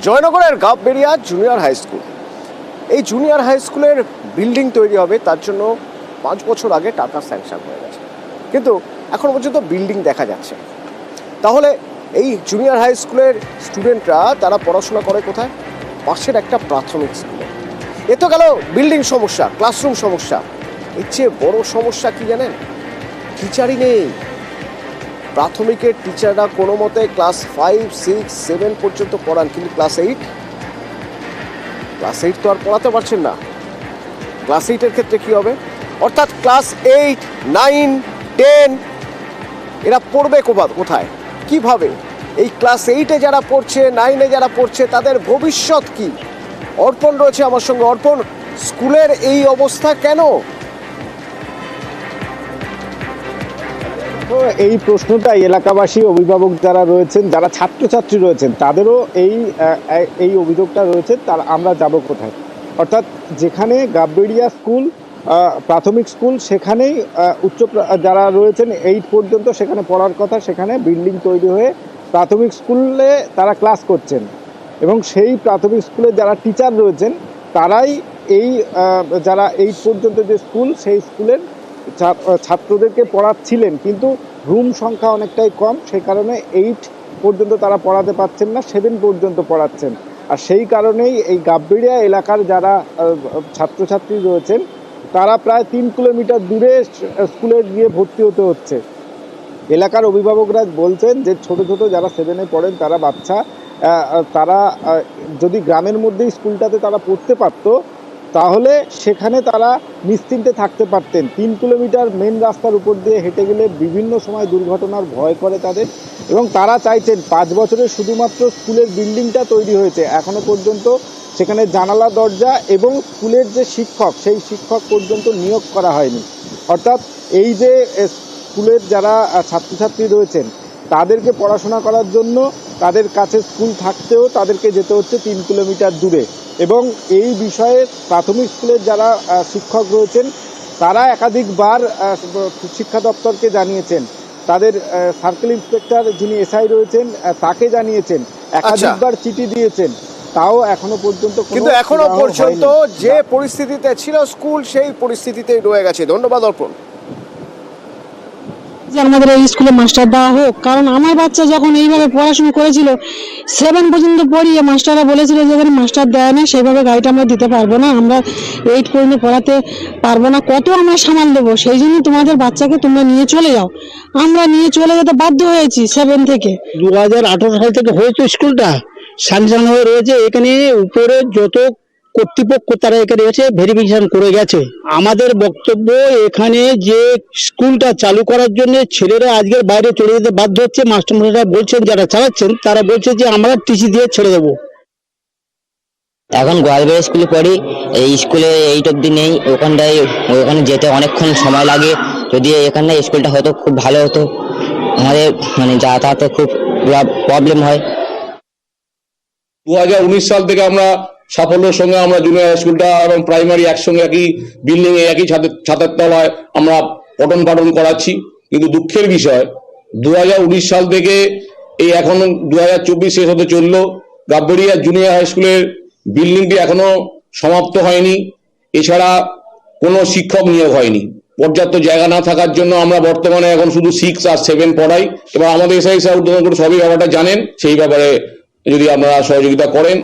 জয়নগরের Gabberia junior high school, এই junior high স্কুলের building তৈরি হবে, তার জন্য 5 বছর আগে টাকা স্যাংশন হয়ে গেছে, কিন্তু এখন পর্যন্ত বিল্ডিং দেখা যাচ্ছে। তাহলে এই জুনিয়র হাই স্কুলের স্টুডেন্টরা তারা পড়াশোনা করে কোথায়? পাশের একটা প্রাথমিক স্কুলে। এ তো গেল বিল্ডিং সমস্যা, ক্লাসরুম সমস্যা। এর চেয়ে বড় সমস্যা কি জানেন? টিচারই নেই। প্রাথমিকের টিচাররা কোনো মতে ক্লাস 5, 6, 7 পর্যন্ত পড়ান, কিন্তু ক্লাস 8 তো আর পড়াতে পারছেন না। ক্লাস 8-এর ক্ষেত্রে কি হবে? অর্থাৎ ক্লাস 8, 9, 10 এরা পড়বে কোথায়, কিভাবে? এই ক্লাস 8-এ যারা পড়ছে, 9-এ যারা পড়ছে, তাদের ভবিষ্যৎ কি? অর্পণ রয়েছে আমার সঙ্গে। অর্পণ, স্কুলের এই অবস্থা কেন? তো এই প্রশ্নটাই এলাকাবাসী, অভিভাবক যারা রয়েছেন, যারা ছাত্রছাত্রী রয়েছেন, তাদেরও এই অভিযোগটা রয়েছে। তার আমরা যাব কোথায়? অর্থাৎ যেখানে গাববেড়িয়া স্কুল প্রাথমিক স্কুল, সেখানেই যারা রয়েছেন 8 পর্যন্ত সেখানে পড়ার কথা, সেখানে বিল্ডিং তৈরি হয়ে প্রাথমিক স্কুলে তারা ক্লাস করছেন, এবং সেই প্রাথমিক স্কুলে যারা টিচার রয়েছেন তারাই যারা 8 পর্যন্ত যে স্কুল, সেই স্কুলের ছাত্রদেরকে পড়াচ্ছিলেন, কিন্তু রুম সংখ্যা অনেকটাই কম, সেই কারণে 8 পর্যন্ত তারা পড়াতে পারছেন না, 7 পর্যন্ত পড়াচ্ছেন। আর সেই কারণেই এই গাববেড়িয়া এলাকার যারা ছাত্রছাত্রী রয়েছেন তারা প্রায় 3 কিলোমিটার দূরে স্কুলে গিয়ে ভর্তি হতে হচ্ছে। এলাকার অভিভাবকরা বলছেন যে ছোট ছোট যারা 7-এ পড়েন তারা বাচ্চা, তারা যদি গ্রামের মধ্যেই স্কুলটাতে তারা পড়তে পারত, তাহলে সেখানে তারা নিশ্চিন্তে থাকতে পারতেন। 3 কিলোমিটার মেন রাস্তার উপর দিয়ে হেঁটে গেলে বিভিন্ন সময় দুর্ঘটনার ভয় করে তাদের, এবং তারা চাইছেন 5 বছরে শুধুমাত্র স্কুলের বিল্ডিংটা তৈরি হয়েছে, এখনো পর্যন্ত সেখানে জানালা দরজা এবং স্কুলের যে শিক্ষক, সেই শিক্ষক পর্যন্ত নিয়োগ করা হয়নি। অর্থাৎ এই যে স্কুলের যারা ছাত্রছাত্রী রয়েছেন তাদেরকে পড়াশোনা করার জন্য তাদের কাছে স্কুল থাকতেও তাদেরকে যেতে হচ্ছে 3 কিলোমিটার দূরে। এবং এই বিষয়ে প্রাথমিক স্কুলের যারা শিক্ষক রয়েছেন তারা একাধিকবার শিক্ষা দপ্তরকে জানিয়েছেন, তাদের সার্কেল ইন্সপেক্টর যিনি এসআই রয়েছেন তাকে জানিয়েছেন, একাধিকবার চিঠি দিয়েছেন, তাও এখনো পর্যন্ত। কিন্তু এখনো পর্যন্ত যে পরিস্থিতিতে ছিল স্কুল, সেই পরিস্থিতিতেই রয়ে গেছে। ধন্যবাদ অর্পণ। আমাদের এই স্কুলে মাস্টার দেওয়া হোক, কারণ আমার বাচ্চা যখন এইভাবে পড়াশোনা করেছিল 7 পর্যন্ত পড়িয়ে মাস্টাররা বলেছিল যে এখানে মাস্টার দেয় না, সেইভাবে গাড়িটা আমরা দিতে পারবো না, আমরা 8 পর্যন্ত পড়াতে পারবো না, কত আমরা সামাল দেবো, সেই জন্য তোমাদের বাচ্চাকে তোমরা নিয়ে চলে যাও। আমরা নিয়ে চলে যেতে বাধ্য হয়েছি 7 থেকে। 2018 সাল থেকে হয়েছে স্কুলটা, স্যাংশন হয়ে রয়েছে। এখানে উপরে যত কর্তৃপক্ষ তারা এখানে এসে ভেরিফিকেশন করে গেছে। আমাদের বক্তব্য, এখানে যে স্কুলটা চালু করার জন্য ছেলেরা আজকের বাইরে চলে যেতে বাধ্য হচ্ছে। মাস্টারমশাইরা বলছেন, যারা চালাচ্ছেন তারা বলছে যে আমরা টিসি দিয়ে ছেড়ে দেবো। এখন গোয়ালবেড়িয়া স্কুলে পড়ি, এই স্কুলে 8 অবধি নেই, ওখানে যেতে অনেকক্ষণ সময় লাগে। যদি এখানে স্কুলটা হতো খুব ভালো হতো, আমাদের মানে যাতায়াতে খুব প্রবলেম হয়। 2019 সাল থেকে আমরা সাফল্যের সঙ্গে আমরা জুনিয়র হাই স্কুলটা এবং প্রাইমারি একসঙ্গে একই বিল্ডিং এ একই ছাদের তলায় আমরা পঠন পাঠন করাচ্ছি। কিন্তু দুঃখের বিষয় 2019 সাল থেকে এই এখন 2024 শেষ হতে চললো, গাববেড়িয়া জুনিয়র হাই স্কুলের বিল্ডিংটি এখনো সমাপ্ত হয়নি। এছাড়া কোনো শিক্ষক নিয়োগ হয়নি। পর্যাপ্ত জায়গা না থাকার জন্য আমরা বর্তমানে এখন শুধু 6 আর 7 পড়াই। এবার আমাদের এসআই স্যার সবই ব্যাপারটা জানেন, সেই ব্যাপারে যদি আপনারা সহযোগিতা করেন।